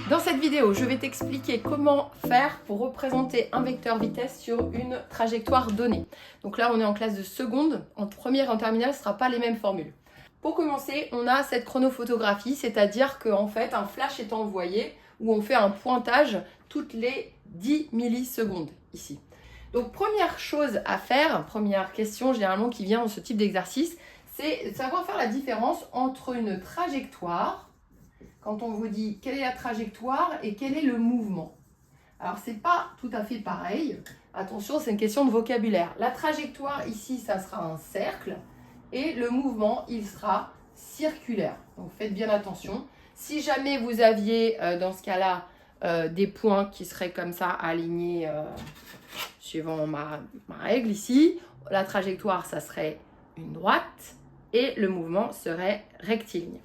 Dans cette vidéo, je vais t'expliquer comment faire pour représenter un vecteur vitesse sur une trajectoire donnée. Donc là, on est en classe de seconde. En première et en terminale, ce ne sera pas les mêmes formules. Pour commencer, on a cette chronophotographie, c'est-à-dire qu'en fait, un flash est envoyé où on fait un pointage toutes les 10 millisecondes ici. Donc première chose à faire, première question généralement qui vient dans ce type d'exercice, c'est de savoir faire la différence entre une trajectoire, quand on vous dit quelle est la trajectoire et quel est le mouvement. Alors c'est pas tout à fait pareil, attention c'est une question de vocabulaire. La trajectoire ici ça sera un cercle et le mouvement il sera circulaire. Donc faites bien attention. Si jamais vous aviez dans ce cas-là des points qui seraient comme ça alignés suivant ma règle ici, la trajectoire ça serait une droite et le mouvement serait rectiligne.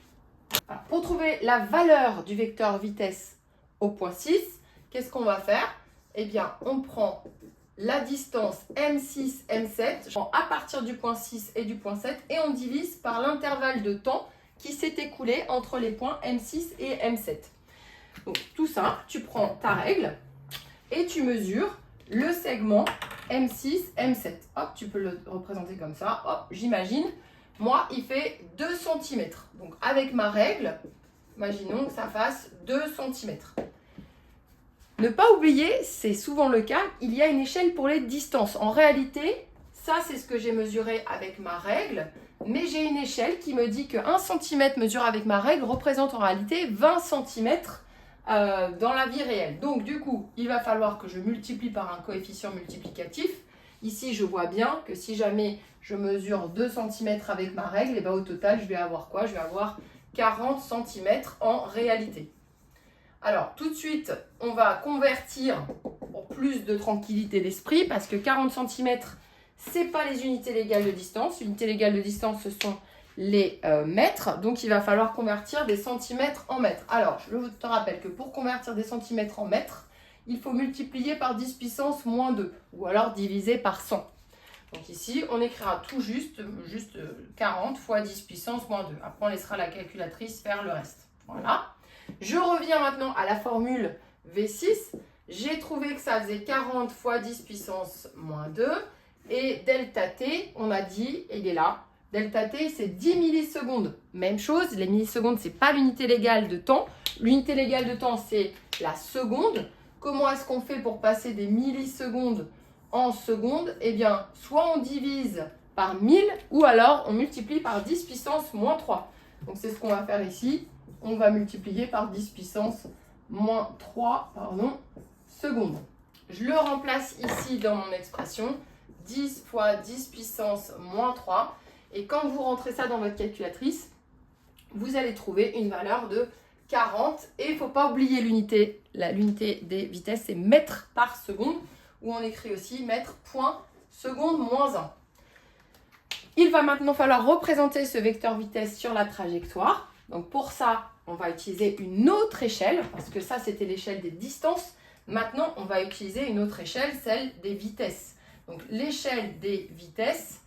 Alors, pour trouver la valeur du vecteur vitesse au point 6, qu'est-ce qu'on va faire? Eh bien, on prend la distance M6, M7 à partir du point 6 et du point 7 et on divise par l'intervalle de temps qui s'est écoulé entre les points M6 et M7. Donc, tout simple, tu prends ta règle et tu mesures le segment M6, M7. Hop, tu peux le représenter comme ça. Hop, j'imagine. Moi, il fait 2 cm. Donc, avec ma règle, imaginons que ça fasse 2 cm. Ne pas oublier, c'est souvent le cas, il y a une échelle pour les distances. En réalité, ça, c'est ce que j'ai mesuré avec ma règle. Mais j'ai une échelle qui me dit que 1 cm mesuré avec ma règle représente en réalité 20 cm dans la vie réelle. Donc, du coup, il va falloir que je multiplie par un coefficient multiplicatif. Ici, je vois bien que si jamais je mesure 2 cm avec ma règle, et bien au total, je vais avoir quoi? Je vais avoir 40 cm en réalité. Alors, tout de suite, on va convertir pour plus de tranquillité d'esprit, parce que 40 cm, ce n'est pas les unités légales de distance. L'unité légale de distance, ce sont les mètres. Donc, il va falloir convertir des centimètres en mètres. Alors, je te rappelle que pour convertir des centimètres en mètres, il faut multiplier par 10 puissance moins 2, ou alors diviser par 100. Donc ici, on écrira tout juste 40 fois 10 puissance moins 2. Après, on laissera la calculatrice faire le reste. Voilà. Je reviens maintenant à la formule V6. J'ai trouvé que ça faisait 40 fois 10 puissance moins 2. Et delta T, on a dit, il est là. Delta T, c'est 10 millisecondes. Même chose, les millisecondes, ce n'est pas l'unité légale de temps. L'unité légale de temps, c'est la seconde. Comment est-ce qu'on fait pour passer des millisecondes en secondes? Eh bien, soit on divise par 1000 ou alors on multiplie par 10 puissance moins 3. Donc, c'est ce qu'on va faire ici. On va multiplier par 10 puissance moins 3 secondes. Je le remplace ici dans mon expression. 10 fois 10 puissance moins 3. Et quand vous rentrez ça dans votre calculatrice, vous allez trouver une valeur de 40. Et il ne faut pas oublier l'unité. L'unité des vitesses, c'est mètres par seconde, où on écrit aussi mètres point seconde moins 1. Il va maintenant falloir représenter ce vecteur vitesse sur la trajectoire. Donc pour ça, on va utiliser une autre échelle, parce que ça, c'était l'échelle des distances. Maintenant, on va utiliser une autre échelle, celle des vitesses. Donc l'échelle des vitesses,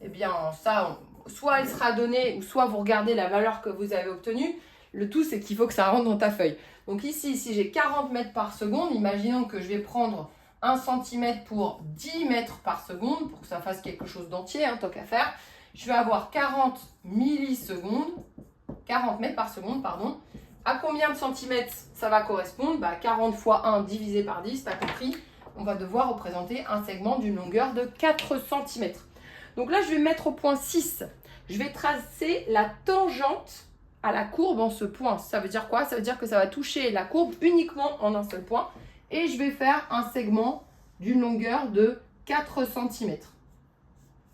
eh bien ça, soit elle sera donnée, ou soit vous regardez la valeur que vous avez obtenue. Le tout, c'est qu'il faut que ça rentre dans ta feuille. Donc ici, si j'ai 40 mètres par seconde, imaginons que je vais prendre 1 cm pour 10 mètres par seconde, pour que ça fasse quelque chose d'entier, tant qu'à faire. Je vais avoir 40 millisecondes, 40 mètres par seconde, pardon. À combien de centimètres ça va correspondre? 40 fois 1 divisé par 10, tu as compris. On va devoir représenter un segment d'une longueur de 4 cm. Donc là, je vais mettre au point 6. Je vais tracer la tangente à la courbe en ce point. Ça veut dire quoi? Ça veut dire que ça va toucher la courbe uniquement en un seul point. Et je vais faire un segment d'une longueur de 4 cm.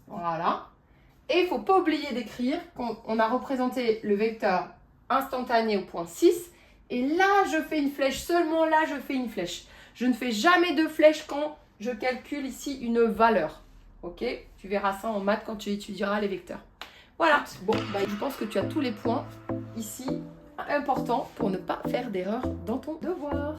Voilà. Et il ne faut pas oublier d'écrire qu'on a représenté le vecteur instantané au point 6. Et là, je fais une flèche. Seulement là, je fais une flèche. Je ne fais jamais de flèche quand je calcule ici une valeur. Ok? Tu verras ça en maths quand tu étudieras les vecteurs. Voilà, bon, je pense que tu as tous les points ici importants pour ne pas faire d'erreur dans ton devoir.